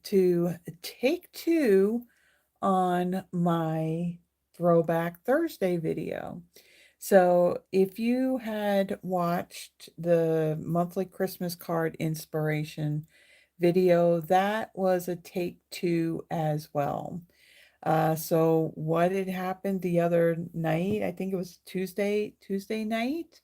to take two on my Throwback Thursday video. So, if you had watched the monthly Christmas card inspiration video, that was a take two as well. So what had happened the other night, I think it was Tuesday night,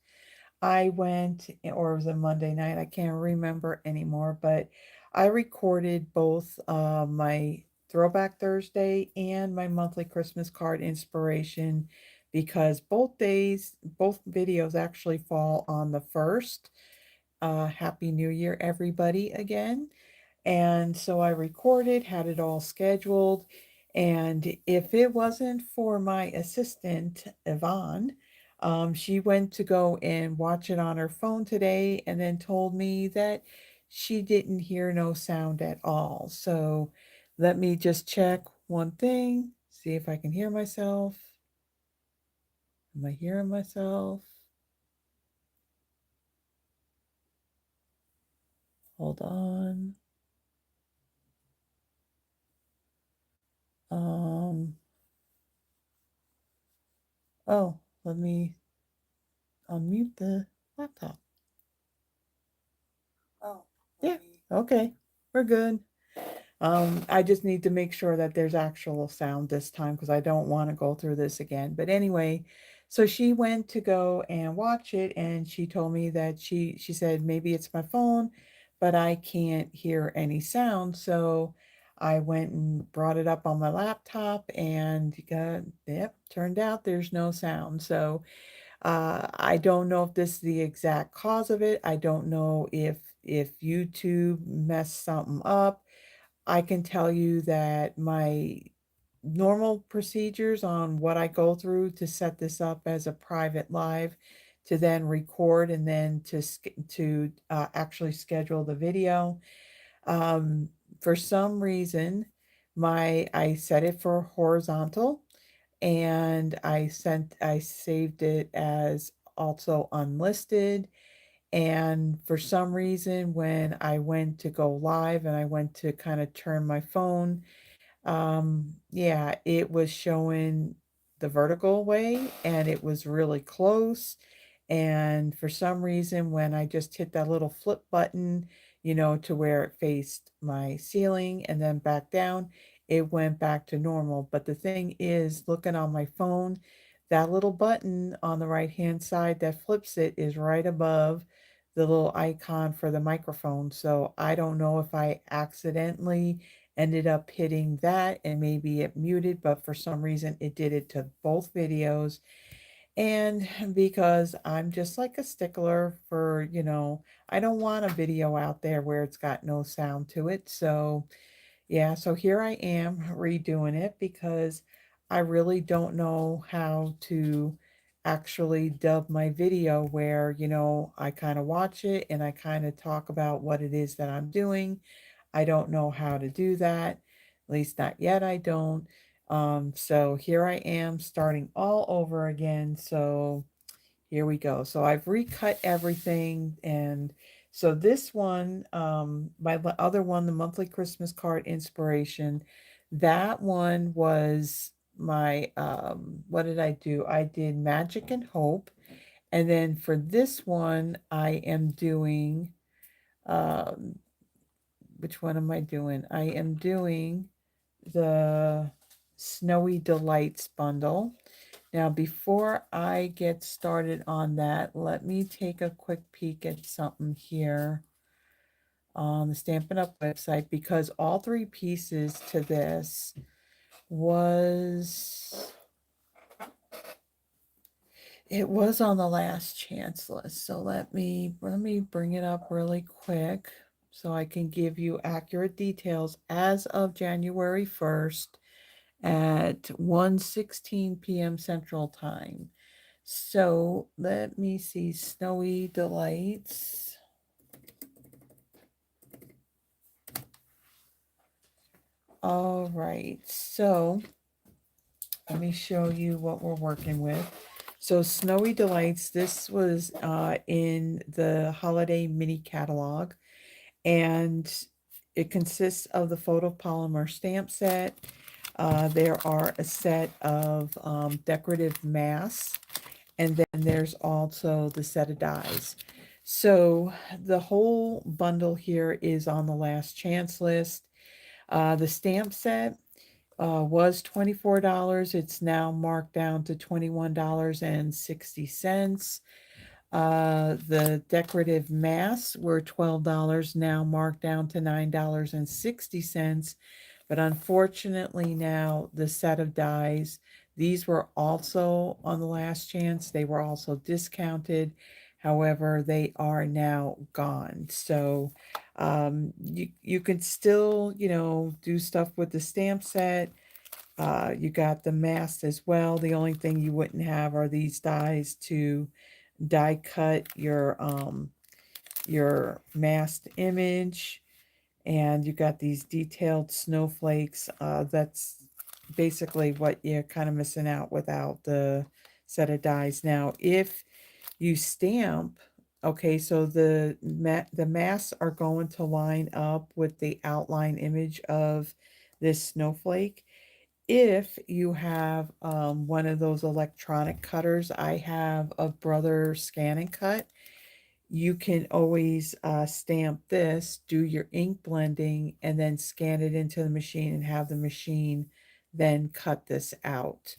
I went, or it was a Monday night, I can't remember anymore, but I recorded both my Throwback Thursday and my monthly Christmas card inspiration because both videos actually fall on the first. Happy New Year, everybody, again. And so I recorded, had it all scheduled. And if it wasn't for my assistant, Yvonne, she went to go and watch it on her phone today and then told me that she didn't hear no sound at all. So let me just check one thing, see if I can hear myself. Am I hearing myself? Hold on. Um, oh, let me unmute the laptop. Oh, yeah. Okay. We're good. I just need to make sure that there's actual sound this time because I don't want to go through this again. But anyway, so she went to go and watch it and she told me that she said maybe it's my phone, but I can't hear any sound. So I went and brought it up on my laptop and yep, turned out there's no sound. So I don't know if this is the exact cause of it. I don't know if YouTube messed something up. I can tell you that my normal procedures on what I go through to set this up as a private live, to then record and then to actually schedule the video. Um, for some reason, my I set it for horizontal and I saved it as also unlisted. And for some reason, when I went to go live and I went to kind of turn my phone, yeah, it was showing the vertical way and it was really close. And for some reason, when I just hit that little flip button, to where it faced my ceiling and then back down, it went back to normal. But the thing is, looking on my phone, that little button on the right hand side that flips it is right above the little icon for the microphone. So I don't know if I accidentally ended up hitting that and maybe it muted, but for some reason it did it to both videos. And because I'm just like a stickler for, I don't want a video out there where it's got no sound to it. So, yeah, so here I am redoing it because I really don't know how to actually dub my video where, I kind of watch it and I kind of talk about what it is that I'm doing. I don't know how to do that. At least not yet, I don't. So here I am starting all over again. So here we go. So I've recut everything. And so this one, my other one, the monthly Christmas card inspiration, that one was my, what did I do? I did Magic and Hope. And then for this one, I am doing, um, which one am I doing? I am doing the Snowy Delights bundle. Now, before I get started on that, let me take a quick peek at something here on the Stampin' Up! Website because all three pieces to this was it was on the last chance list. So let me bring it up really quick so I can give you accurate details as of January 1st at 1:16 p.m. Central Time. So let me see, Snowy Delights. All right, so let me show you what we're working with. So Snowy Delights, this was in the holiday mini catalog. And it consists of the photopolymer stamp set. There are a set of decorative masks, and then there's also the set of dies. So the whole bundle here is on the last chance list. The stamp set was $24. It's now marked down to $21.60. The decorative masks were $12, now marked down to $9.60. But unfortunately, now the set of dies, these were also on the last chance. They were also discounted. However, they are now gone. So you can still, do stuff with the stamp set. You got the mask as well. The only thing you wouldn't have are these dies to die cut your masked image, and you got these detailed snowflakes. That's basically what you're kind of missing out without the set of dies. Now, if you stamp, okay, so the masks are going to line up with the outline image of this snowflake. If you have one of those electronic cutters, I have a Brother Scan and Cut. You can always stamp this, do your ink blending, and then scan it into the machine and have the machine then cut this out.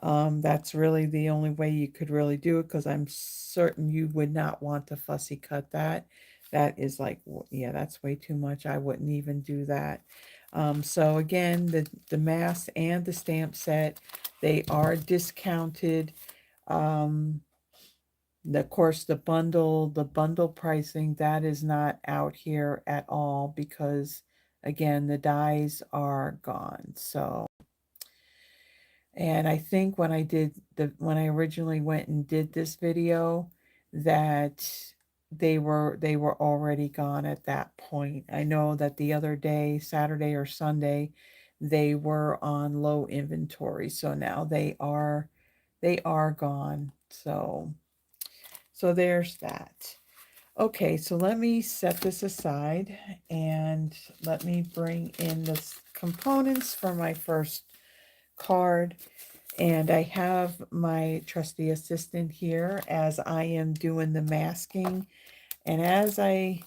That's really the only way you could really do it, because I'm certain you would not want to fussy cut that. That is like, yeah, that's way too much. I wouldn't even do that. So again, the mask and the stamp set, they are discounted. Of course, the bundle pricing, that is not out here at all, because again, the dies are gone. So, and I think when I originally went and did this video, that they were already gone at that point. I know that the other day, Saturday or Sunday, they were on low inventory. So now they are gone. So there's that. Okay, so let me set this aside and let me bring in the components for my first card. And I have my trusty assistant here as I am doing the masking. And as I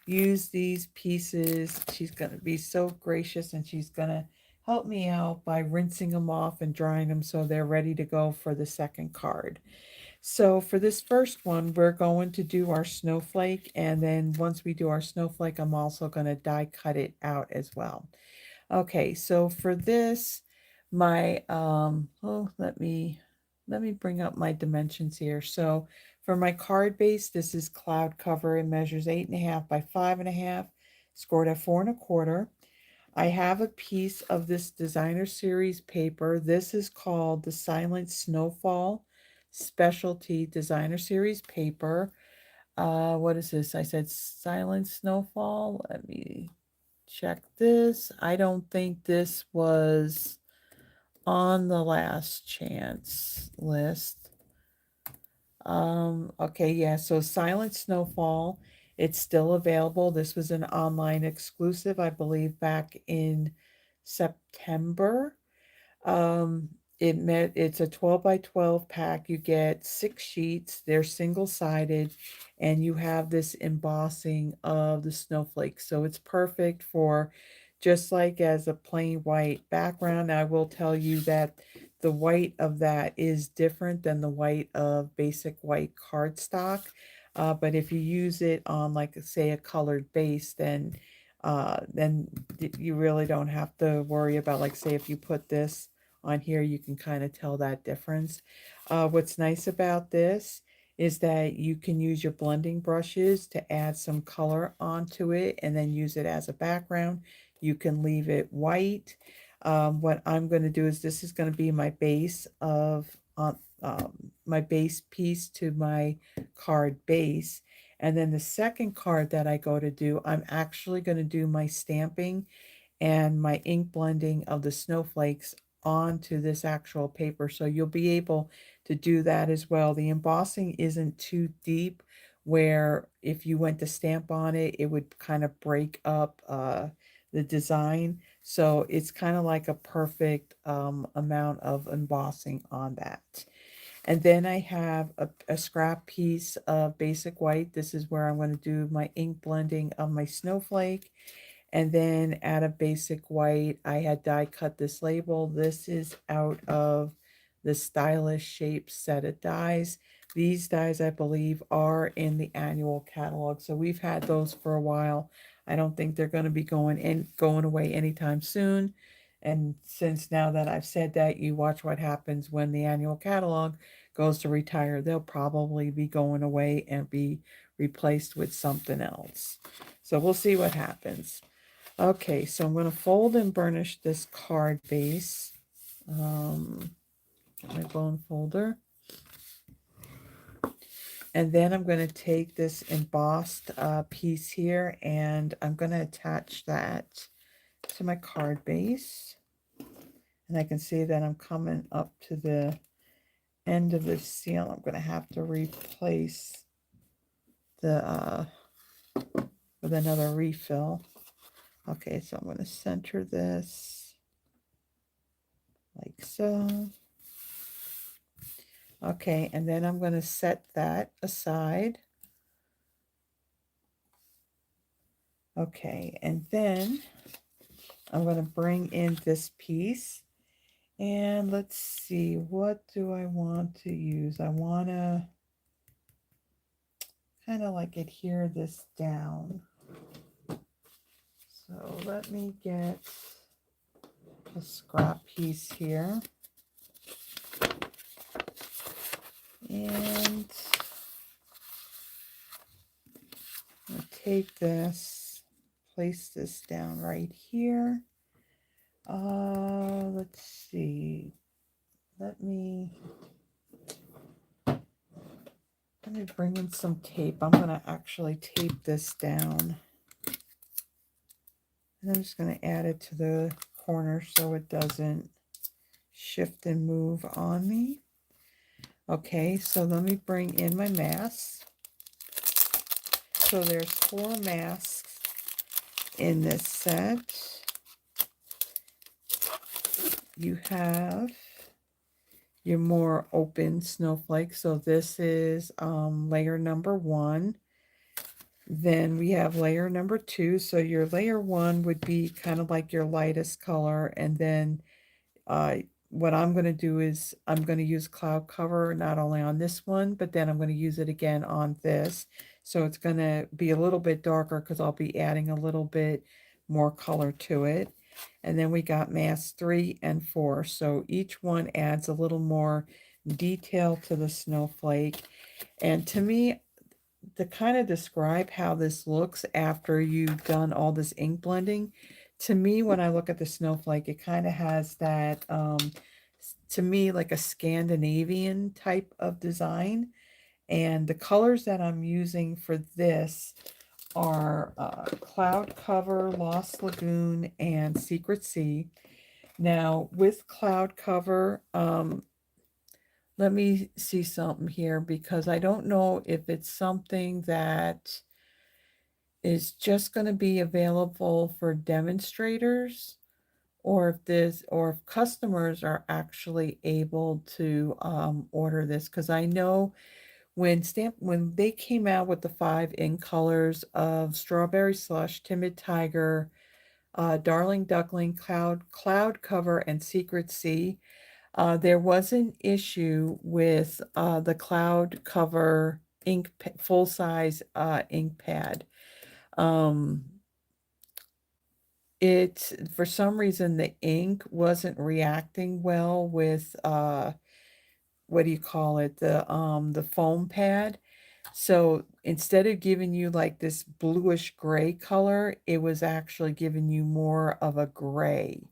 use these pieces, she's going to be so gracious, and she's going to help me out by rinsing them off and drying them so they're ready to go for the second card. So for this first one, we're going to do our snowflake, and then once we do our snowflake, I'm also going to die cut it out as well. Okay, so for this, my let me bring up my dimensions here. So for my card base, this is cloud cover. It measures 8.5 by 5.5, scored at 4.25. I have a piece of this designer series paper. This is called the Silent Snowfall Specialty Designer Series paper. What is this? I said Silent Snowfall. Let me check this. I don't think this was on the last chance list. Okay, yeah, so Silent Snowfall, it's still available. This was an online exclusive, I believe, back in September. Um, it's a 12 by 12 pack. You get 6 sheets. They're single-sided, and you have this embossing of the snowflakes. So it's perfect for just like as a plain white background. I will tell you that the white of that is different than the white of basic white cardstock. But if you use it on, like, say, a colored base, then you really don't have to worry about, like, say, if you put this on here, you can kind of tell that difference. What's nice about this is that you can use your blending brushes to add some color onto it and then use it as a background. You can leave it white. What I'm going to do is, this is going to be my base of my base piece to my card base. And then the second card that I go to do, I'm actually going to do my stamping and my ink blending of the snowflakes onto this actual paper. So you'll be able to do that as well. The embossing isn't too deep, where if you went to stamp on it, it would kind of break up the design. So it's kind of like a perfect amount of embossing on that. And then I have a scrap piece of basic white. This is where I'm going to do my ink blending of my snowflake. And then out of basic white, I had die cut this label. This is out of the Stylish Shapes set of dies. These dies, I believe, are in the annual catalog. So we've had those for a while. I don't think they're going to be going away anytime soon. And since now that I've said that, you watch what happens when the annual catalog goes to retire. They'll probably be going away and be replaced with something else. So we'll see what happens. Okay, so I'm going to fold and burnish this card base. My bone folder. And then I'm going to take this embossed piece here and I'm going to attach that to my card base. And I can see that I'm coming up to the end of the seal. I'm going to have to replace the with another refill. Okay, so I'm going to center this like so. Okay, and then I'm going to set that aside. Okay, and then I'm going to bring in this piece. And let's see, what do I want to use? I want to kind of like adhere this down. So let me get a scrap piece here. And I'll take this, place this down right here. Let's see. Let me bring in some tape. I'm going to actually tape this down. And I'm just going to add it to the corner so it doesn't shift and move on me. Okay, so let me bring in my masks. So there's 4 masks in this set. You have your more open snowflake. So this is layer number 1. Then we have layer number 2. So your layer 1 would be kind of like your lightest color. And then what I'm going to do is I'm going to use cloud cover not only on this one, but then I'm going to use it again on this. So it's going to be a little bit darker because I'll be adding a little bit more color to it. And then we got mask 3 and 4. So each one adds a little more detail to the snowflake. And to me, to kind of describe how this looks after you've done all this ink blending, to me, when I look at the snowflake, it kind of has that, to me, like a Scandinavian type of design. And the colors that I'm using for this are Cloud Cover, Lost Lagoon, and Secret Sea. Now, with Cloud Cover, let me see something here because I don't know if it's something that is just going to be available for demonstrators or if customers are actually able to order this, because I know when they came out with the 5 ink colors of Strawberry Slush, Timid Tiger, Darling Duckling, Cloud Cover, and Secret Sea, there was an issue with the Cloud Cover ink full size ink pad. It, for some reason, the ink wasn't reacting well with what do you call it, the foam pad. So instead of giving you like this bluish gray color, it was actually giving you more of a gray.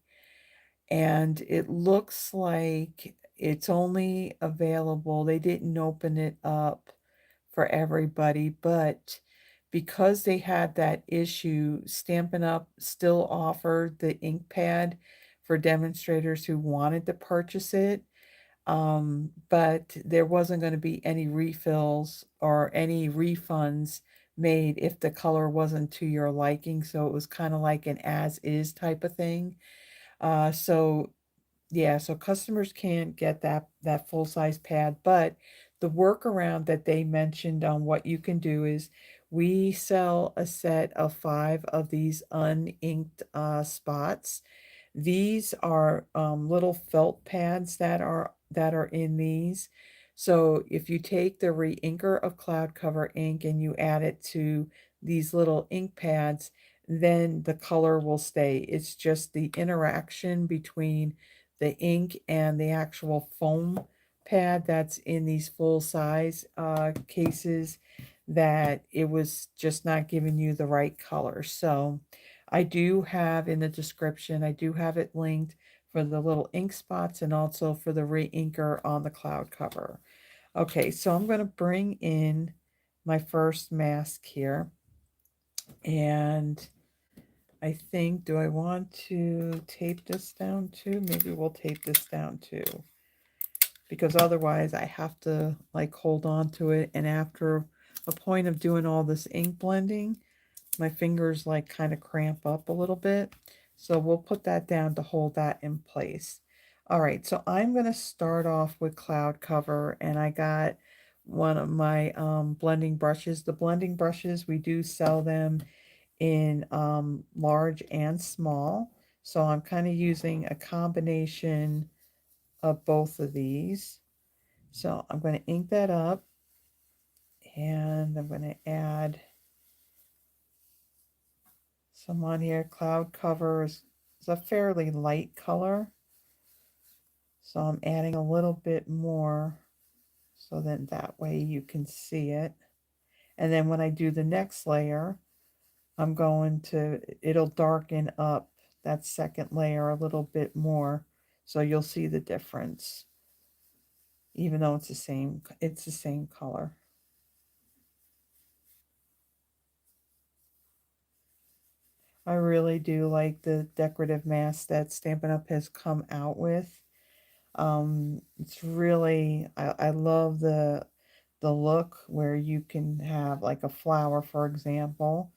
And it looks like it's only available, they didn't open it up for everybody, but because they had that issue, Stampin' Up still offered the ink pad for demonstrators who wanted to purchase it. But there wasn't going to be any refills or any refunds made if the color wasn't to your liking. So it was kind of like an as is type of thing. So yeah, so customers can't get that full size pad, but the workaround that they mentioned on what you can do is we sell a set of 5 of these uninked spots. These are little felt pads that are in these. So if you take the reinker of Cloud Cover ink and you add it to these little ink pads, then the color will stay. It's just the interaction between the ink and the actual foam pad that's in these full size cases that it was just not giving you the right color. So I do have in the description, I do have it linked for the little ink spots and also for the reinker on the Cloud Cover. Okay, so I'm going to bring in my first mask here. And I think, do I want to tape this down too? Maybe we'll tape this down too. Because otherwise I have to like hold on to it. And after a point of doing all this ink blending, my fingers like kind of cramp up a little bit. So we'll put that down to hold that in place. All right, so I'm going to start off with Cloud Cover, and I got one of my blending brushes. The blending brushes, we do sell them in large and small. So I'm kind of using a combination of both of these. So I'm going to ink that up, and I'm going to add some on here. Cloud Cover is a fairly light color. So I'm adding a little bit more so then that way you can see it. And then when I do the next layer, I'm going to, it'll darken up that second layer a little bit more. So you'll see the difference, even though it's the same color. I really do like the decorative mask that Stampin' Up! Has come out with. It's really, I love the look where you can have like a flower, for example,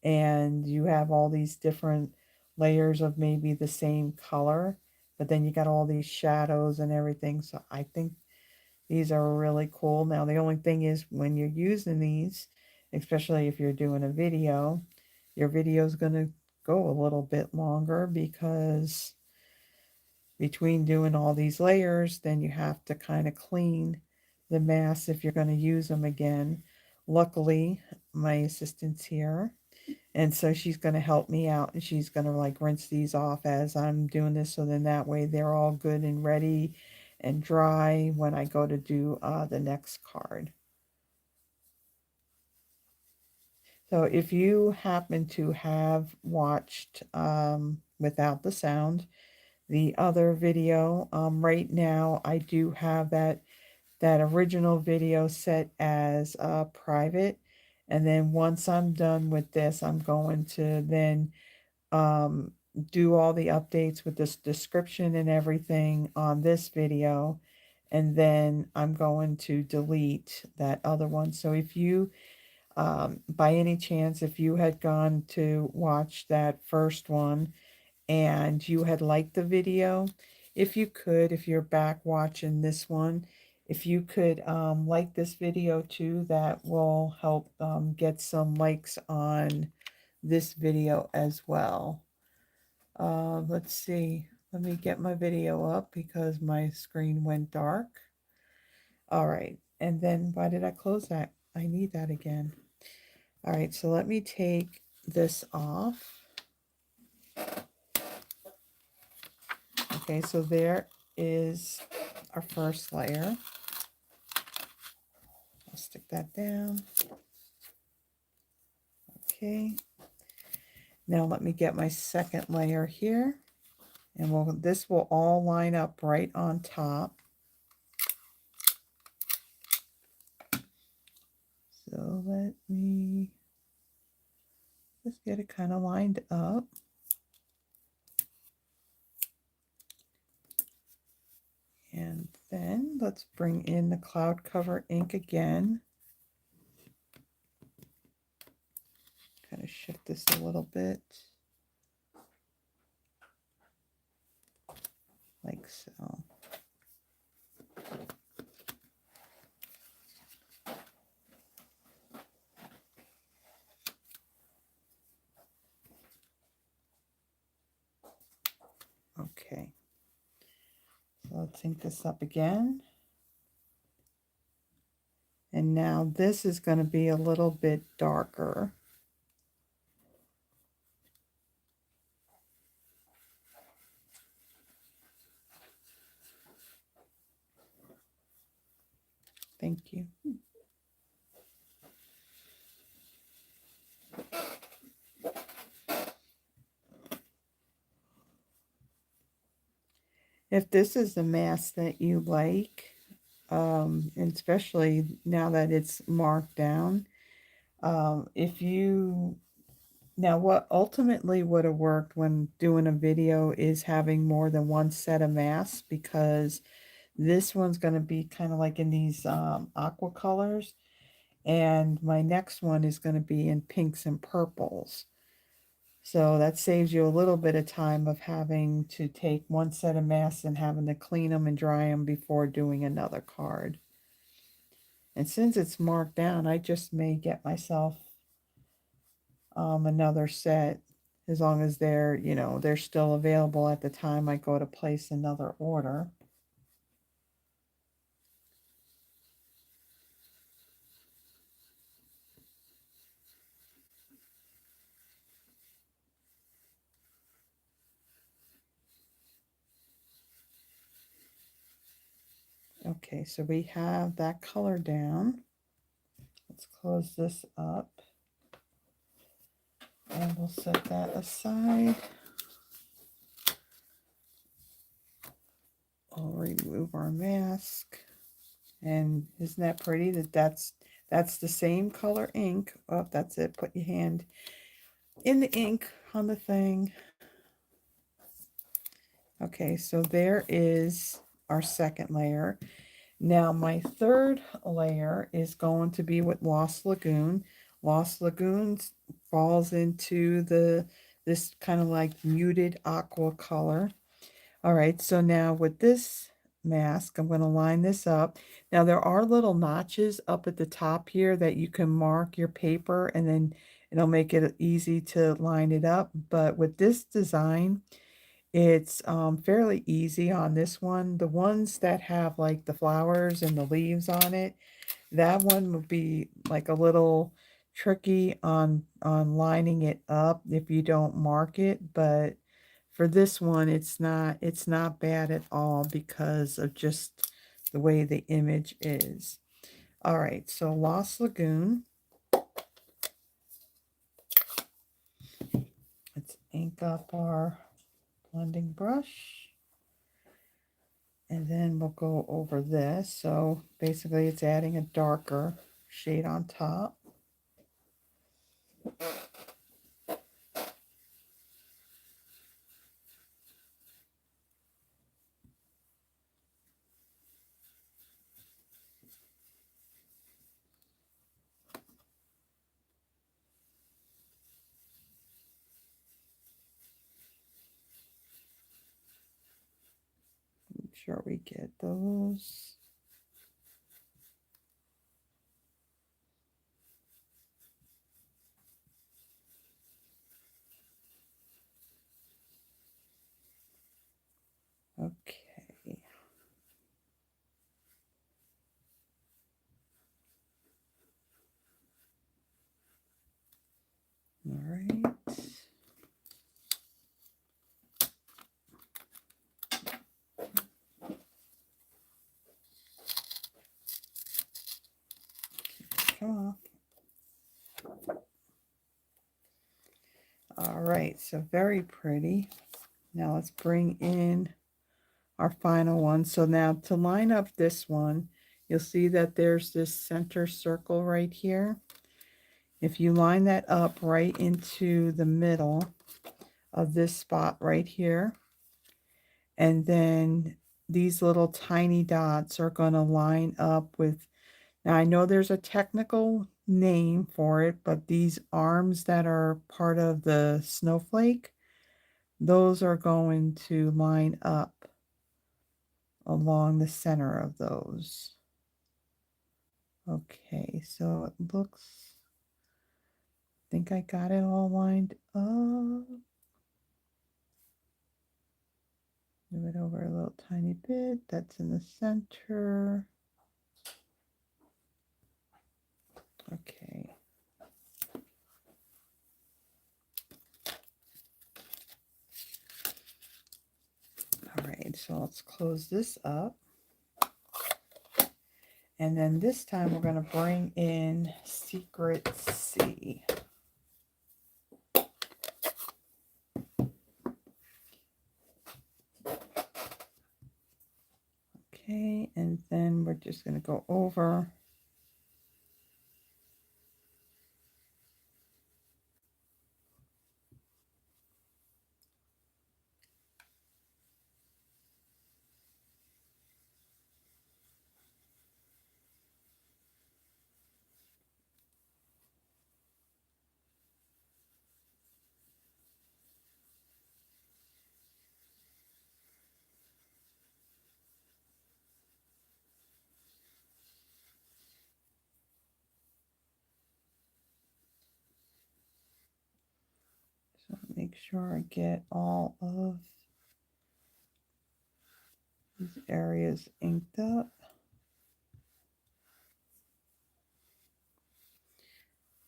and you have all these different layers of maybe the same color, but then you got all these shadows and everything. So I think these are really cool. Now, the only thing is when you're using these, especially if you're doing a video, your video is going to go a little bit longer because between doing all these layers, then you have to kind of clean the masks if you're going to use them again. Luckily, my assistant's here, and so she's going to help me out, and she's going to like rinse these off as I'm doing this, so then that way they're all good and ready and dry when I go to do the next card. So if you happen to have watched without the sound, the other video, right now I do have that original video set as private, and then once I'm done with this, I'm going to then um, do all the updates with this description and everything on this video, and then I'm going to delete that other one. So if you by any chance, if you had gone to watch that first one and you had liked the video, if you could, if you're back watching this one, if you could like this video too, that will help get some likes on this video as well. Let's see. Let me get my video up because my screen went dark. All right. And then why did I close that? I need that again. All right. So let me take this off. Okay, so there is our first layer. I'll stick that down. Okay. Now let me get my second layer here. And this will all line up right on top. So let me just get it kind of lined up. And then let's bring in the Cloud Cover ink again. shift this a little bit. Like so. Okay. So let's ink this up again. And now this is going to be a little bit darker. Thank you. If this is the mask that you like, and especially now that it's marked down, if you, now what ultimately would have worked when doing a video is having more than one set of masks, because this one's going to be kind of like in these aqua colors, and my next one is going to be in pinks and purples. So that saves you a little bit of time of having to take one set of masks and having to clean them and dry them before doing another card. And since it's marked down, I just may get myself another set, as long as they're, you know, they're still available at the time I go to place another order. Okay, so we have that color down. Let's close this up. And we'll set that aside. I'll remove our mask. And isn't that pretty that that's the same color ink. Oh, that's it. Put your hand in the ink on the thing. Okay, so there is our second layer. Now my third layer is going to be with Lost Lagoon. Lost Lagoon falls into this kind of like muted aqua color. All right, so now with this mask, I'm going to line this up. Now there are little notches up at the top here that you can mark your paper, and then it'll make it easy to line it up. But with this design, it's fairly easy on this one. The ones that have like the flowers and the leaves on it, that one would be like a little tricky on lining it up if you don't mark it. But for this one, it's not bad at all because of just the way the image is. All right, so Lost Lagoon. Let's ink up our blending brush. And then we'll go over this. So basically it's adding a darker shade on top. Make sure we get those. Okay. All right. Come on. All right, so very pretty. Now let's bring in our final one. So now to line up this one, you'll see that there's this center circle right here. If you line that up right into the middle of this spot right here, and then these little tiny dots are going to line up with, now I know there's a technical name for it, but these arms that are part of the snowflake, those are going to line up along the center of those. Okay, so it looks, I think I got it all lined up. Move it over a little tiny bit. That's in the center. Okay. All right, so let's close this up. And then this time we're going to bring in Secret C. Okay, and then we're just going to go over. So make sure I get all of these areas inked up.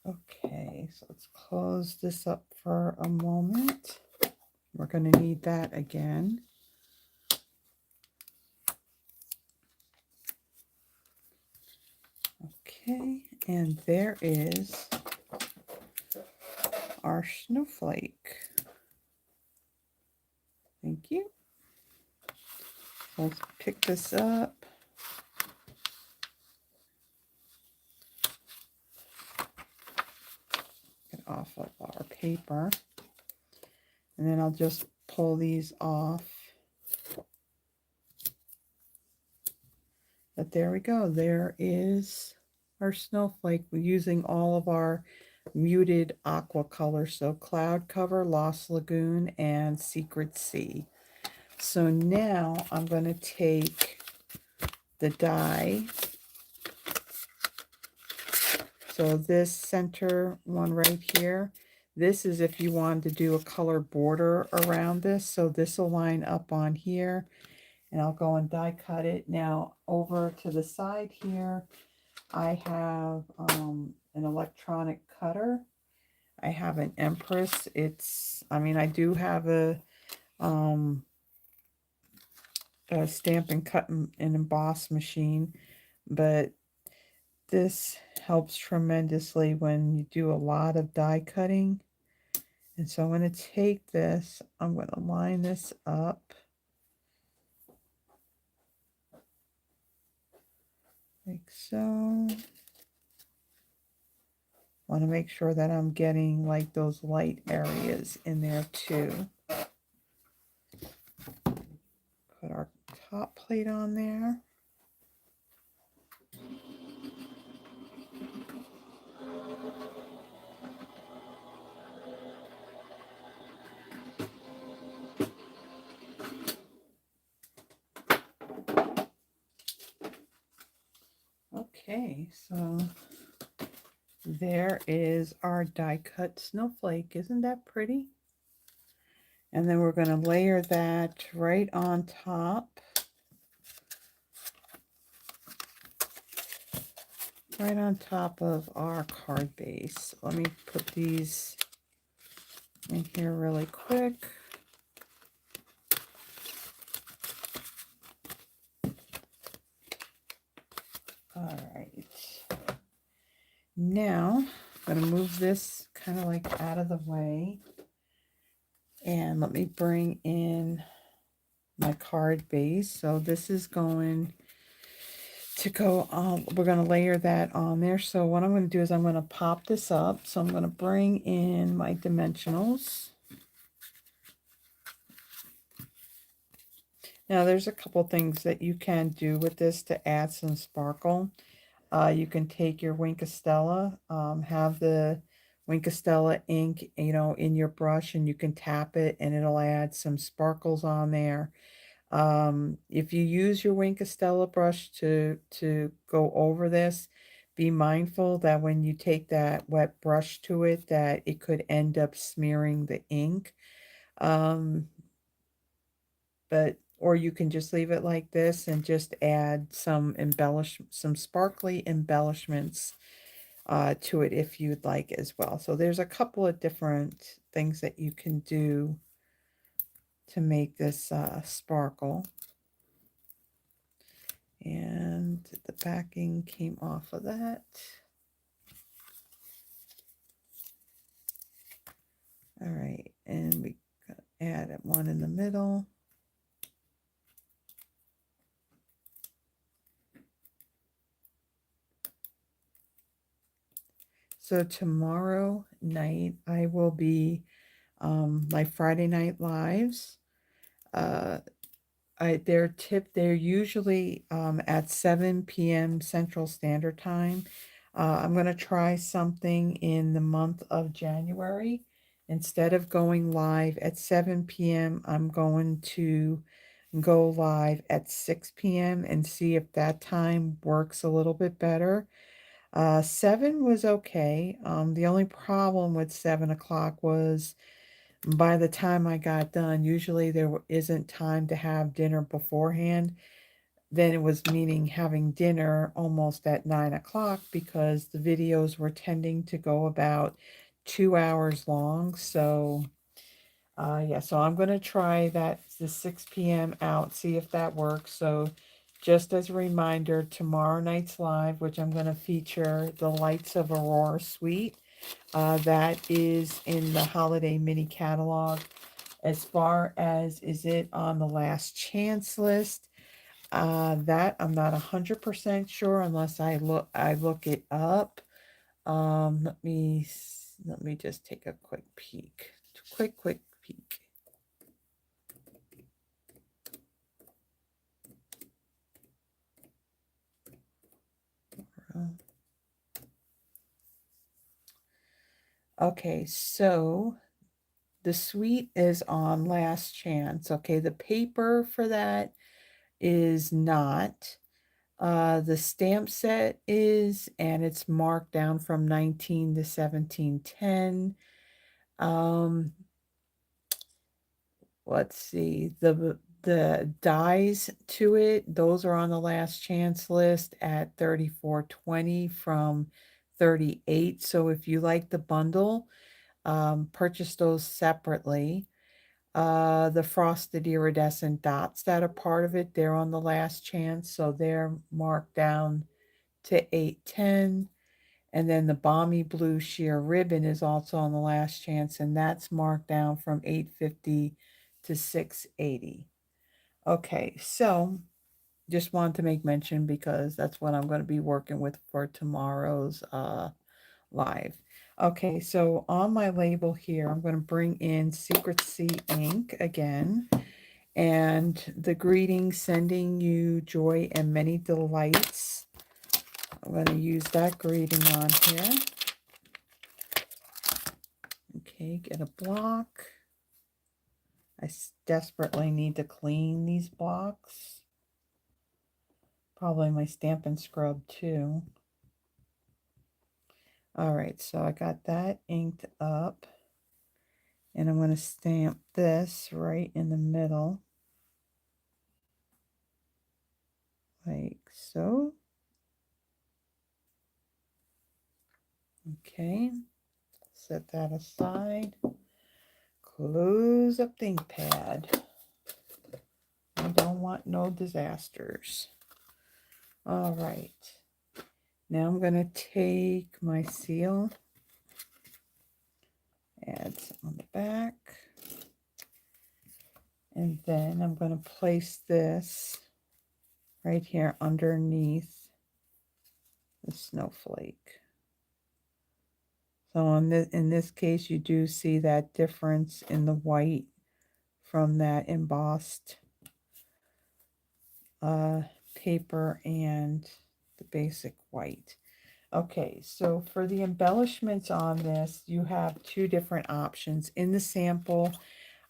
Okay, so let's close this up for a moment. We're going to need that again. Okay, and there is our snowflake. Thank you. Let's pick this up. Get off of our paper. And then I'll just pull these off. But there we go. There is our snowflake. We're using all of our muted aqua colors. So Cloud Cover, Lost Lagoon, and Secret Sea. So now I'm going to take the die. So this center one right here, this is if you wanted to do a color border around this. So this will line up on here, and I'll go and die cut it. Now over to the side here, I have an electronic cutter. I have an Empress. I do have a stamp and cut and emboss machine, but this helps tremendously when you do a lot of die cutting. And so I'm going to take this, I'm going to line this up like so. Want to make sure that I'm getting like those light areas in there too. Put our top plate on there. Okay, so there is our die cut snowflake. Isn't that pretty? And then we're going to layer that right on top. Right on top of our card base. Let me put these in here really quick. All right. Now, I'm going to move this kind of like out of the way. And let me bring in my card base. So this is going to go on. We're going to layer that on there. So what I'm going to do is I'm going to pop this up. So I'm going to bring in my dimensionals. Now there's a couple things that you can do with this to add some sparkle. You can take your Wink of Stella, have the Wink of Stella ink, in your brush, and you can tap it and it'll add some sparkles on there. If you use your Wink of Stella brush to go over this, be mindful that when you take that wet brush to it, that it could end up smearing the ink. Um, or you can just leave it like this and just add some some sparkly embellishments to it if you'd like as well. So there's a couple of different things that you can do to make this sparkle. And the backing came off of that. All right, and we add one in the middle. So tomorrow night I will be my Friday night lives. They're usually at 7 p.m. Central Standard Time. I'm going to try something in the month of January. Instead of going live at 7 p.m., I'm going to go live at 6 p.m. and see if that time works a little bit better. 7 was okay. The only problem with 7 o'clock was by the time I got done, usually there isn't time to have dinner beforehand. Then it was meaning having dinner almost at 9 o'clock because the videos were tending to go about 2 hours long. So, yeah, so I'm going to try the 6 p.m. out, see if that works. So, just as a reminder, tomorrow night's live, which I'm going to feature the Lights of Aurora suite. That is in the holiday mini catalog. As far as is it on the last chance list, that I'm not 100% sure unless I look it up. Let me just take a quick peek. Quick peek. Okay, so the suite is on last chance. Okay, the paper for that is not. The stamp set is, and it's marked down from 19 to 1710. Um, let's see, the dies to it, those are on the last chance list at 34.20 from 38. So if you like the bundle, purchase those separately. The frosted iridescent dots that are part of it, they're on the last chance, so they're marked down to 810. And then the balmy blue sheer ribbon is also on the last chance, and that's marked down from 850 to 680. Okay, so just wanted to make mention because that's what I'm going to be working with for tomorrow's live. Okay, so on my label here, I'm going to bring in Secret Sea ink again. And the greeting, sending you joy and many delights. I'm going to use that greeting on here. Okay, get a block. I desperately need to clean these blocks. Probably my Stampin' Scrub too. All right, so I got that inked up. And I'm going to stamp this right in the middle. Like so. Okay, set that aside. Close up the ink pad. I don't want no disasters. All right. Now I'm going to take my seal, add some on the back, and then I'm going to place this right here underneath the snowflake. So in this case, you do see that difference in the white from that embossed paper and the basic white. Okay, so for the embellishments on this, you have two different options. In the sample,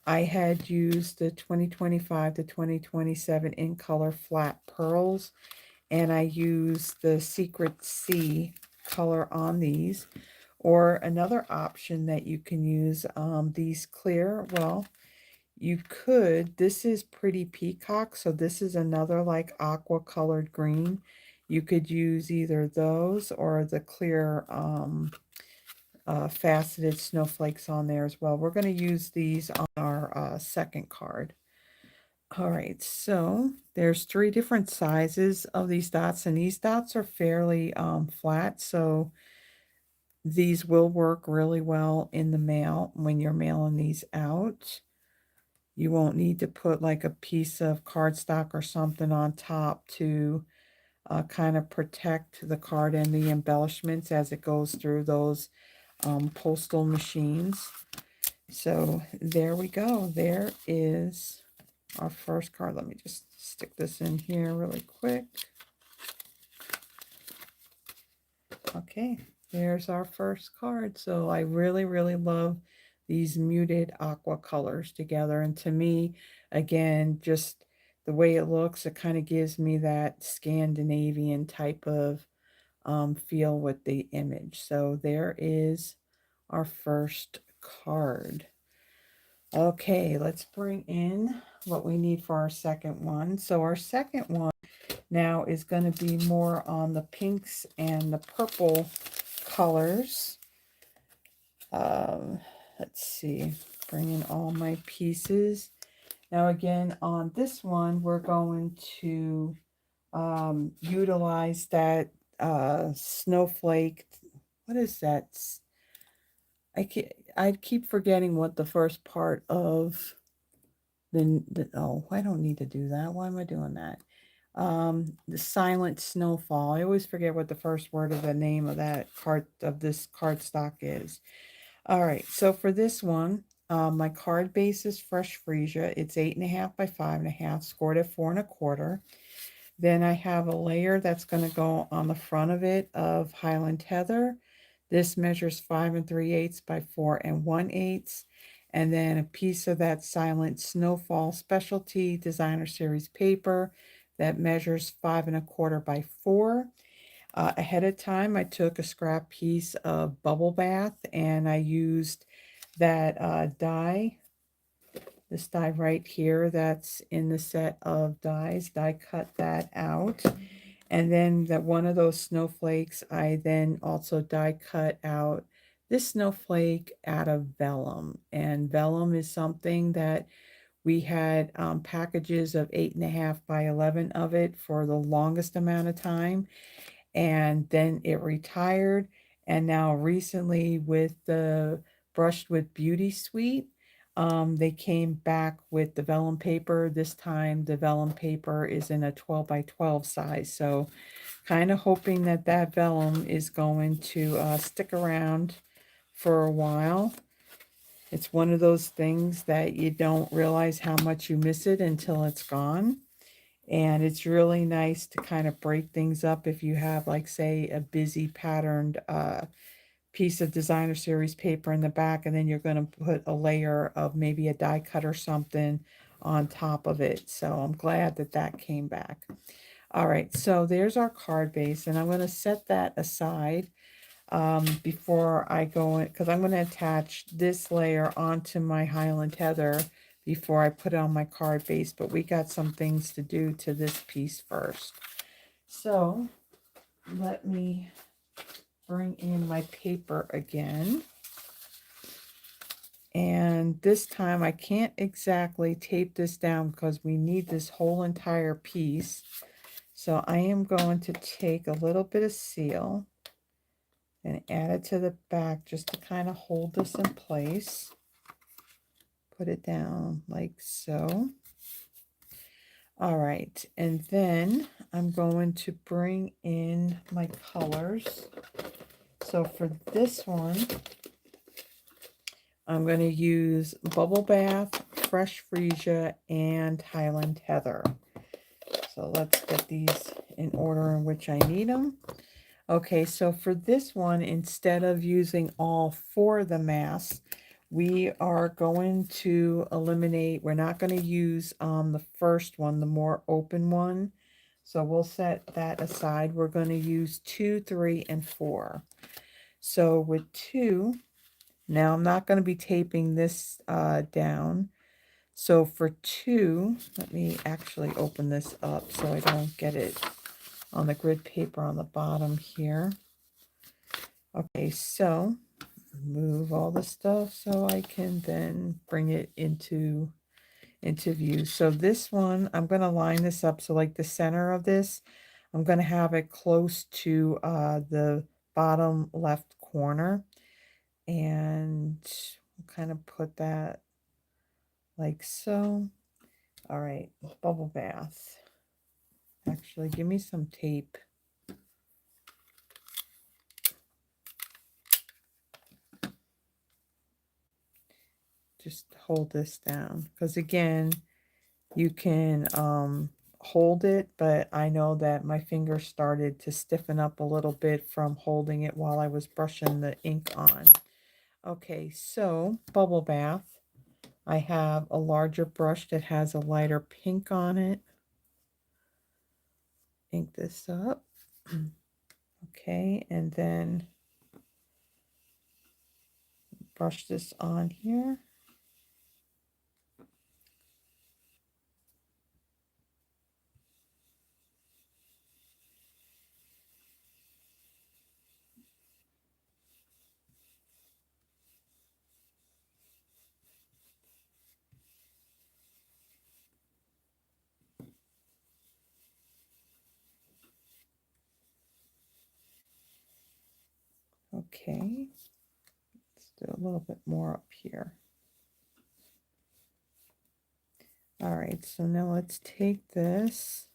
I had used the 2025 to 2027 in color flat pearls, and I used the Secret Sea color on these. Or another option that you can use, these clear, well, you could, this is Pretty Peacock, so this is another like aqua colored green. You could use either those or the clear faceted snowflakes on there as well. We're going to use these on our second card. All right, so there's 3 different sizes of these dots, and these dots are fairly flat, so these will work really well in the mail when you're mailing these out. You won't need to put like a piece of cardstock or something on top to kind of protect the card and the embellishments as it goes through those postal machines. So there we go. There is our first card. Let me just stick this in here really quick. Okay, there's our first card. So I really, really love these muted aqua colors together. And to me, again, just the way it looks, it kind of gives me that Scandinavian type of feel with the image. So there is our first card. Okay, let's bring in what we need for our second one. So our second one now is going to be more on the pinks and the purple colors. Let's see, bring in all my pieces. Now again, on this one, we're going to utilize that snowflake. What is that? I keep forgetting what the first part of oh, I don't need to do that. Why am I doing that? The silent snowfall. I always forget what the first word of the name of that card of this cardstock is. All right, so for this one, my card base is fresh Freesia. It's 8.5 by 5.5, scored at 4 1/4. Then I have a layer that's going to go on the front of it of Highland heather. This measures 5 3/8 by 4 1/8. And then a piece of that silent snowfall specialty designer series paper that measures 5 1/4 by 4. Ahead of time, I took a scrap piece of bubble bath and I used that die, this die right here that's in the set of dies. Die cut that out. And then that one of those snowflakes, I then also die cut out this snowflake out of vellum. And vellum is something that we had packages of 8.5 by 11 of it for the longest amount of time. And then it retired. And now recently with the Brushed with Beauty Suite, they came back with the vellum paper. This time the vellum paper is in a 12 by 12 size. So kind of hoping that that vellum is going to stick around for a while. It's one of those things that you don't realize how much you miss it until it's gone. And it's really nice to kind of break things up if you have, like, say, a busy patterned piece of designer series paper in the back, and then you're going to put a layer of maybe a die cut or something on top of it. So I'm glad that that came back. All right, so there's our card base, and I'm going to set that aside before I go in, because I'm going to attach this layer onto my Highland heather before I put it on my card base, but we got some things to do to this piece first. So let me bring in my paper again. And this time I can't exactly tape this down because we need this whole entire piece. So I am going to take a little bit of seal and add it to the back just to kind of hold this in place. Put it down like so. All right, and then I'm going to bring in my colors. So for this one, I'm going to use Bubble Bath, Fresh Freesia, and Highland Heather. So let's get these in order in which I need them. Okay, so for this one, instead of using all 4 of the masks, we are going to eliminate, we're not going to use the first one, the more open one. So we'll set that aside. We're going to use 2, 3, and 4. So with 2, now I'm not going to be taping this down. So for 2, let me actually open this up so I don't get it on the grid paper on the bottom here. Okay, so move all the stuff so I can then bring it into view. So this one, I'm going to line this up. So like the center of this, I'm going to have it close to the bottom left corner. And we'll kind of put that like so. All right, bubble bath. Actually, give me some tape. Just hold this down. Because again, you can hold it, but I know that my fingers started to stiffen up a little bit from holding it while I was brushing the ink on. Okay, so bubble bath. I have a larger brush that has a lighter pink on it. Ink this up. Okay, and then brush this on here. Okay, let's do a little bit more up here. All right, so now let's take this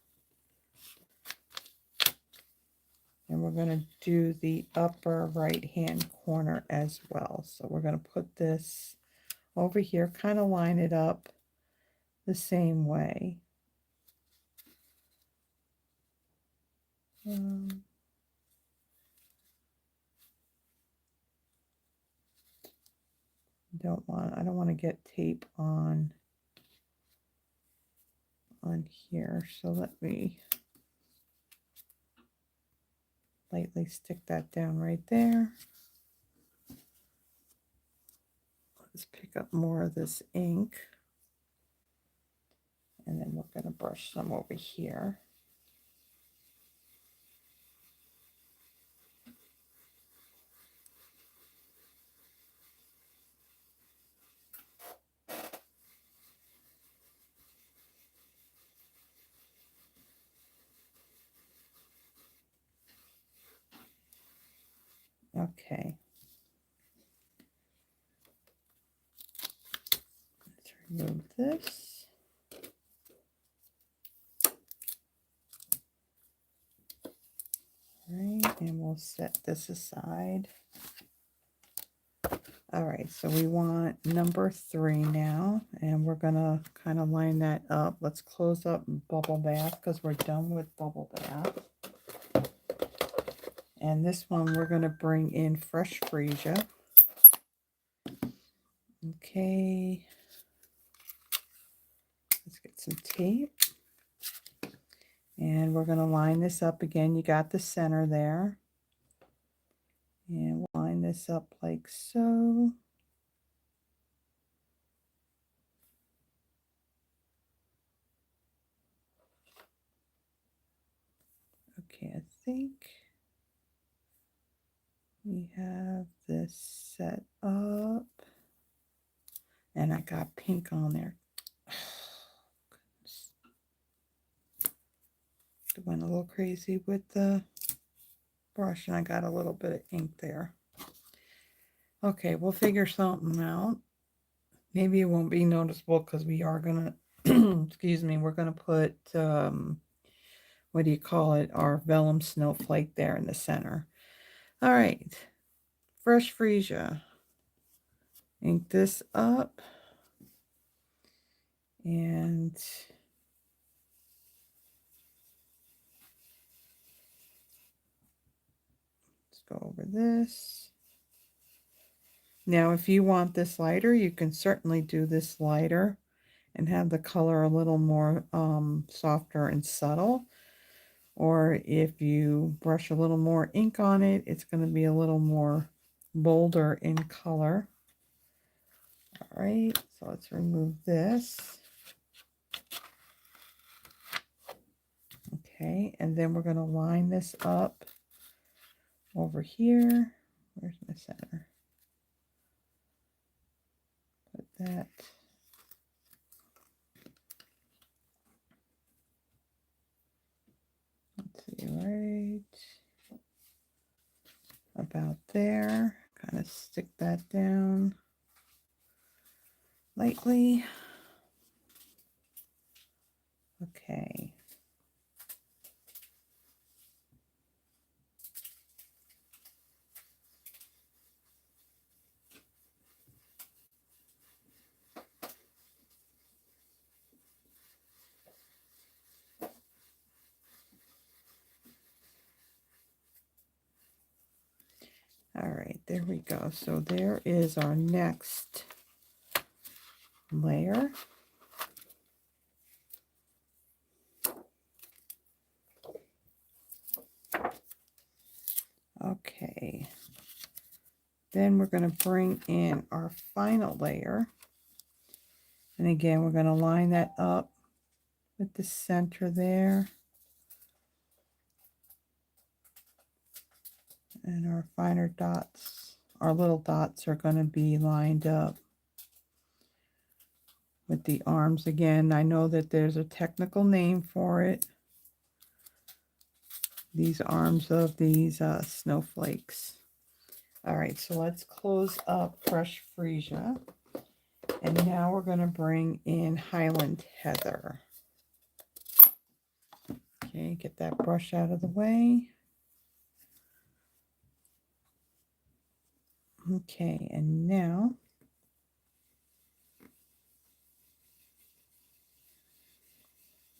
and we're going to do the upper right hand corner as well. So we're going to put this over here, kind of line it up the same way. I don't want to get tape on here. So let me lightly stick that down right there. Let's pick up more of this ink. And then we're going to brush some over here. Okay. Let's remove this. All right, and we'll set this aside. All right, so we want number 3 now, and we're gonna kind of line that up. Let's close up bubble bath because we're done with bubble bath. And this one we're gonna bring in fresh freesia. Okay, let's get some tape. And we're going to line this up again. You got the center there. And we'll line this up like so. Okay, I think we have this set up. And I got pink on there. Goodness. I went a little crazy with the brush and I got a little bit of ink there. Okay, we'll figure something out. Maybe it won't be noticeable because we are going to, excuse me, we're going to put, what do you call it, our vellum snowflake there in the center. All right, fresh freesia. Ink this up. And Let's go over this. Now, if you want this lighter, you can certainly do this lighter and have the color a little more softer and subtle. Or if you brush a little more ink on it, it's going to be a little more bolder in color. All right, so let's remove this. Okay, and then we're going to line this up over here. Where's my center? Put that. Let's see, right about there. Kind of stick that down lightly. Okay. All right, there we go. So there is our next layer. Okay. Then we're going to bring in our final layer. And again, we're going to line that up with the center there. And our finer dots, our little dots are going to be lined up with the arms again. I know that there's a technical name for it. These arms of these snowflakes. All right, so let's close up Fresh Freesia. And now we're going to bring in Highland Heather. Okay, get that brush out of the way. Okay, and now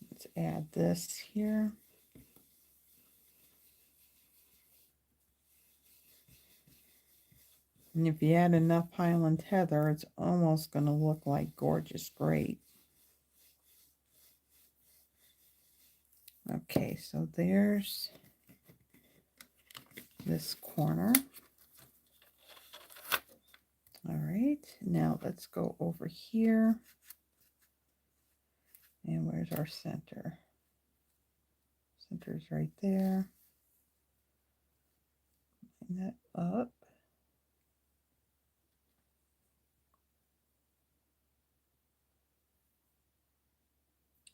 let's add this here. And if you add enough Highland Heather, it's almost going to look like Gorgeous Great. Okay, so there's this corner. All right, now let's go over here. And where's our center? Center's right there. Line that up.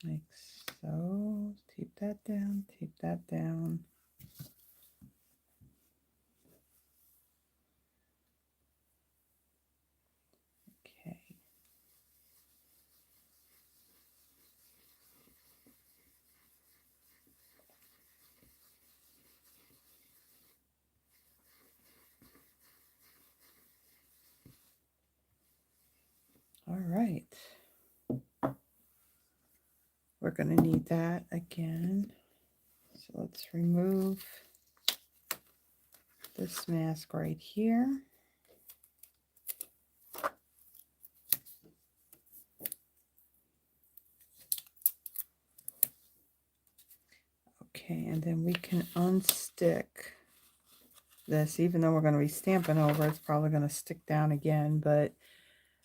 Like so. Tape that down, tape that down. Okay. All right. We're going to need that again. So let's remove this mask right here. Okay, and then we can unstick this. Even though we're going to be stamping over, it's probably going to stick down again, but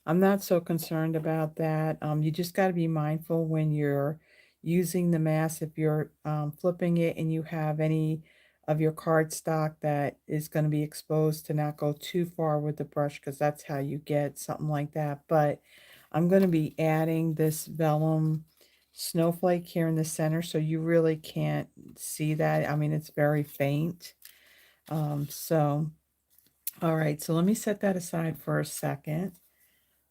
I'm not so concerned about that. You just got to be mindful when you're using the mask. If you're flipping it and you have any of your cardstock that is going to be exposed, to not go too far with the brush, because that's how you get something like that. But I'm going to be adding this vellum snowflake here in the center, so you really can't see that. I mean, it's very faint. All right, so let me set that aside for a second.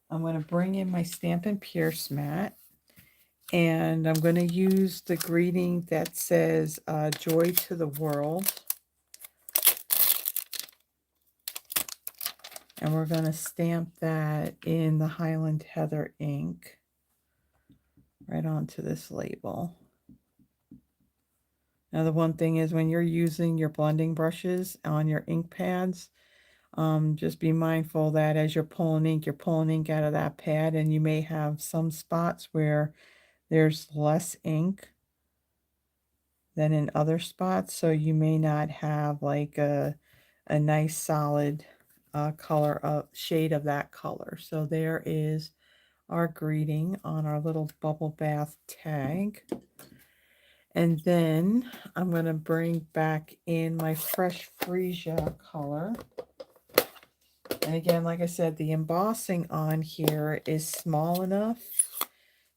I'm going to bring in my Stampin' Pierce mat, and I'm going to use the greeting that says joy to the world. And we're going to stamp that in the Highland Heather ink right onto this label. Now the one thing is when you're using your blending brushes on your ink pads, just be mindful that as you're pulling ink out of that pad, and you may have some spots where there's less ink than in other spots, so you may not have like a nice solid color of shade of that color. So there is our greeting on our little bubble bath tag. And then I'm going to bring back in my fresh Freesia color. And again, like I said, the embossing on here is small enough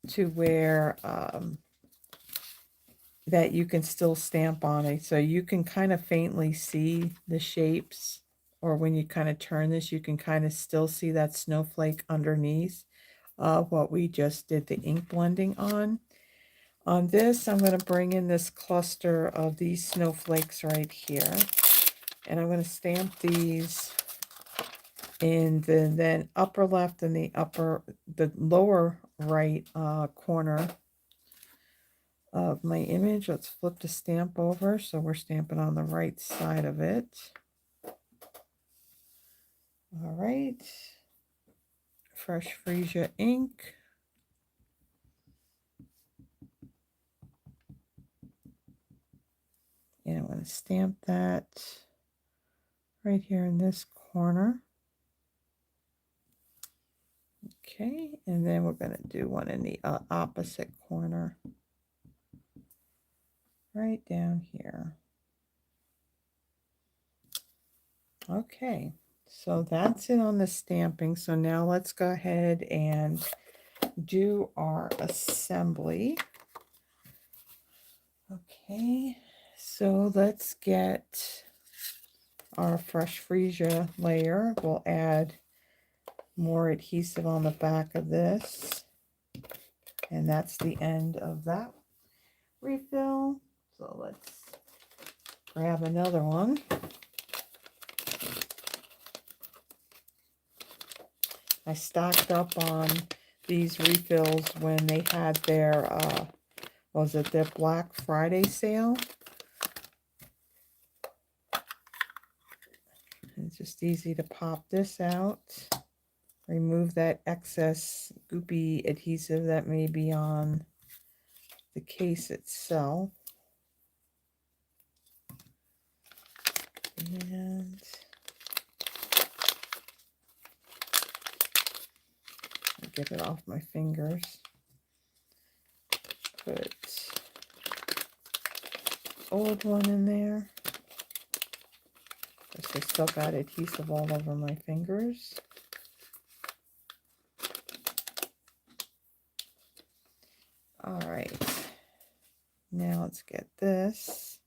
to where that you can still stamp on it. So you can kind of faintly see the shapes, or when you kind of turn this, you can kind of still see that snowflake underneath what we just did the ink blending on. On this, I'm going to bring in this cluster of these snowflakes right here. And I'm going to stamp these in the then upper left and the lower right corner of my image. Let's flip the stamp over so we're stamping on the right side of it. All right, fresh Freesia ink. And I'm going to stamp that right here in this corner. Okay, and then we're going to do one in the opposite corner, right down here. Okay, so that's it on the stamping. So now let's go ahead and do our assembly. Okay, so let's get our fresh Freesia layer. We'll add more adhesive on the back of this, and that's the end of that refill. So let's grab another one. I stocked up on these refills when they had their was it their Black Friday sale. It's just easy to pop this out, remove that excess goopy adhesive that may be on the case itself. And get it off my fingers. Put old one in there. I still got adhesive all over my fingers. All right, now let's get this.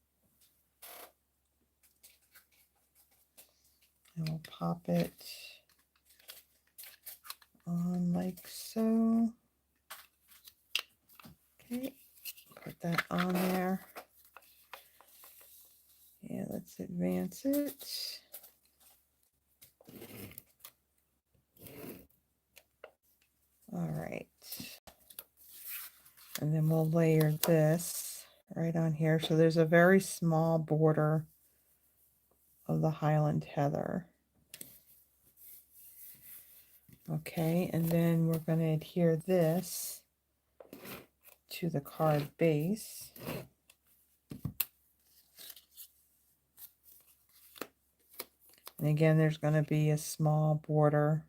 And we'll pop it on like so. Okay, put that on there. Yeah, let's advance it. All right. And then we'll layer this right on here. So there's a very small border of the Highland heather. Okay, and then we're going to adhere this to the card base. And again, there's going to be a small border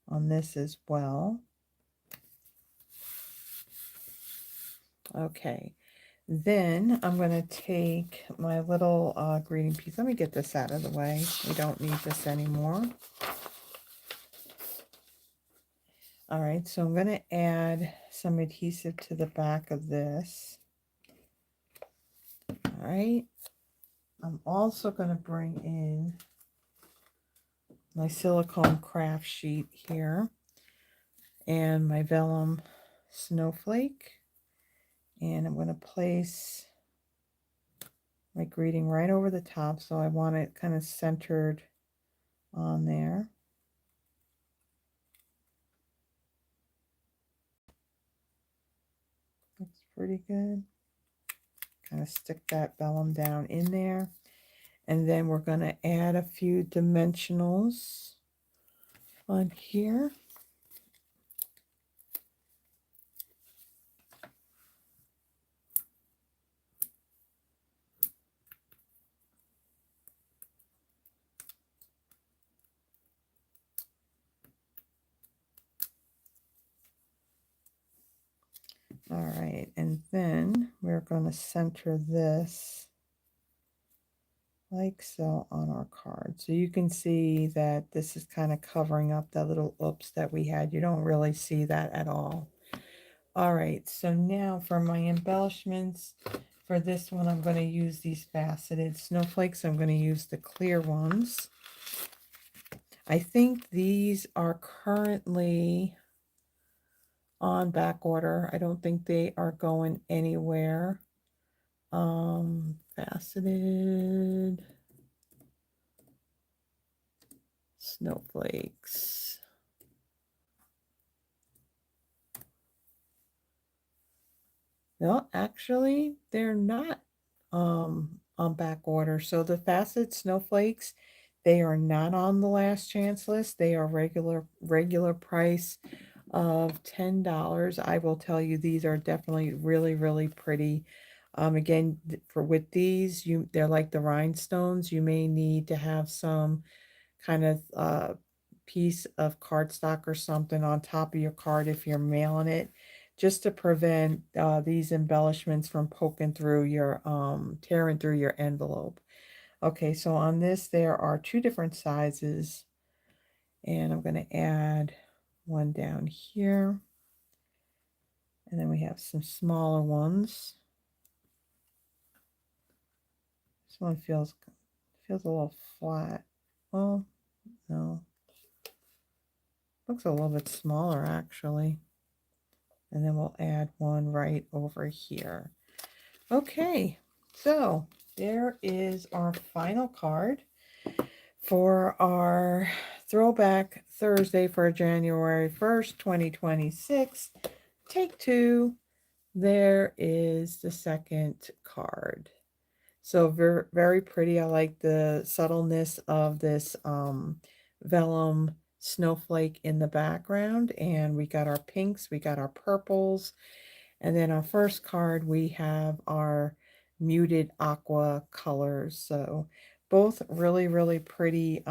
on this as well. Okay, then I'm going to take my little greeting piece. Let me get this out of the way. We don't need this anymore. All right, so I'm going to add some adhesive to the back of this. All right, I'm also going to bring in my silicone craft sheet here and my vellum snowflake. And I'm going to place my greeting right over the top, so I want it kind of centered on there. Looks pretty good. kind of stick that vellum down in there. And then we're going to add a few dimensionals on here. All right, and then we're going to center this like so on our card. So you can see that this is kind of covering up that little oops that we had. You don't really see that at all. All right, so now for my embellishments, for this one, I'm going to use these faceted snowflakes. I'm going to use the clear ones. I think these are currently on back order. I don't think they are going anywhere. Faceted snowflakes. No, actually, they're not on back order. So the faceted snowflakes, they are not on the last chance list. They are regular price of $10. I will tell you these are definitely really pretty. Again, for with these, they're like the rhinestones. You may need to have some kind of piece of cardstock or something on top of your card if you're mailing it, just to prevent these embellishments from poking through your tearing through your envelope. Okay, so on this there are two different sizes, and I'm going to add one down here, and then we have some smaller ones. This one feels a little flat. Well, no, looks a little bit smaller actually. And then we'll add one right over here. Okay, so there is our final card for our Throwback Thursday for January 1st, 2026. Take two. There is the second card. So very pretty. I like the subtleness of this vellum snowflake in the background. And we got our pinks, we got our purples. And then our first card, we have our muted aqua colors. So both really pretty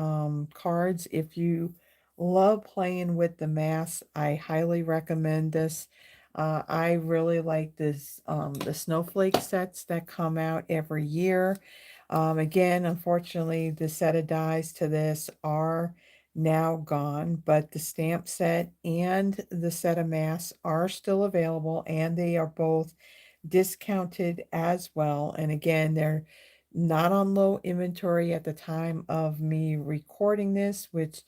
cards. If you love playing with the masks, I highly recommend this. I really like this, the snowflake sets that come out every year. Again, unfortunately, the set of dies to this are now gone, but the stamp set and the set of masks are still available, and they are both discounted as well. And again, they're not on low inventory at the time of me recording this, which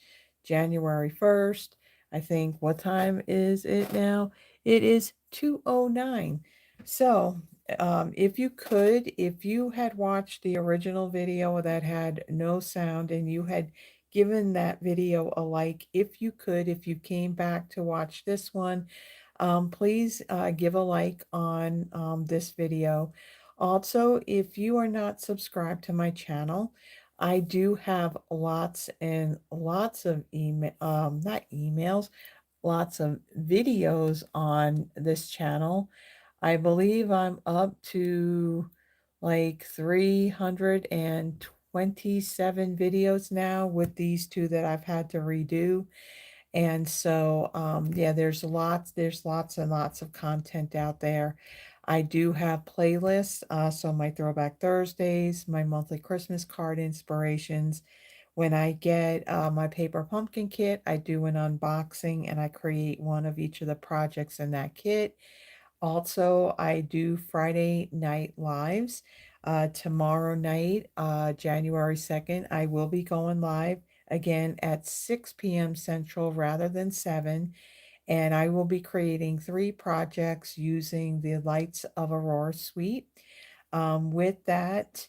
January 1st. I think, what time is it now? It is 2:09. So if you could, if you had watched the original video that had no sound and you had given that video a like, if you could, if you came back to watch this one, please give a like on this video. Also, if you are not subscribed to my channel, I do have lots and lots of not emails, lots of videos on this channel. I believe I'm up to like 327 videos now with these two that I've had to redo. And so, yeah, there's lots and lots of content out there. I do have playlists, so my Throwback Thursdays, my monthly Christmas card inspirations. When I get my paper pumpkin kit, I do an unboxing and I create one of each of the projects in that kit. Also, I do Friday night lives. Tomorrow night, January 2nd, I will be going live again at 6 p.m. Central rather than 7. And I will be creating 3 projects using the Lights of Aurora suite. With that,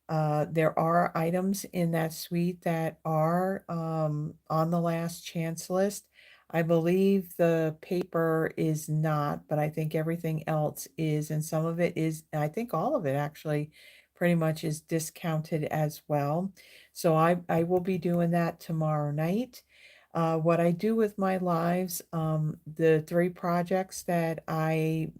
there are items in that suite that are on the last chance list. I believe the paper is not, but I think everything else is, and some of it is, I think all of it actually pretty much is discounted as well. So I will be doing that tomorrow night. What I do with my lives, the three projects that I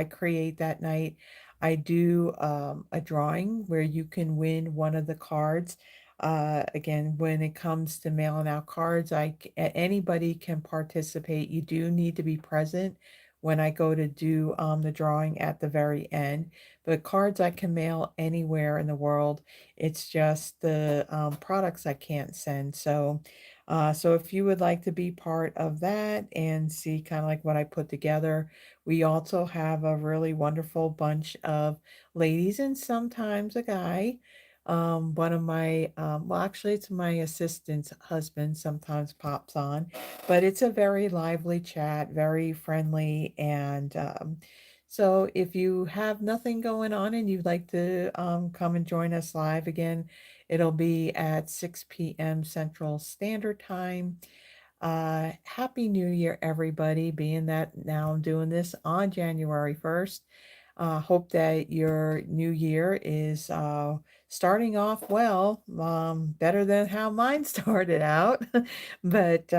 create that night, I do a drawing where you can win one of the cards. Again, when it comes to mailing out cards, anybody can participate. You do need to be present when I go to do the drawing at the very end. But cards I can mail anywhere in the world. It's just the products I can't send. So if you would like to be part of that and see kind of like what I put together, we also have a really wonderful bunch of ladies and sometimes a guy. One of my, well, actually, it's my assistant's husband sometimes pops on, but it's a very lively chat, very friendly. And so if you have nothing going on and you'd like to come and join us live again, it'll be at 6 p.m. Central Standard Time. Happy New Year, everybody, being that now I'm doing this on January 1st. Hope that your new year is starting off well, better than how mine started out. But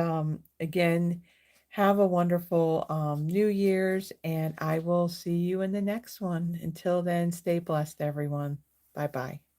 again, have a wonderful New Year's, and I will see you in the next one. Until then, stay blessed, everyone. Bye bye.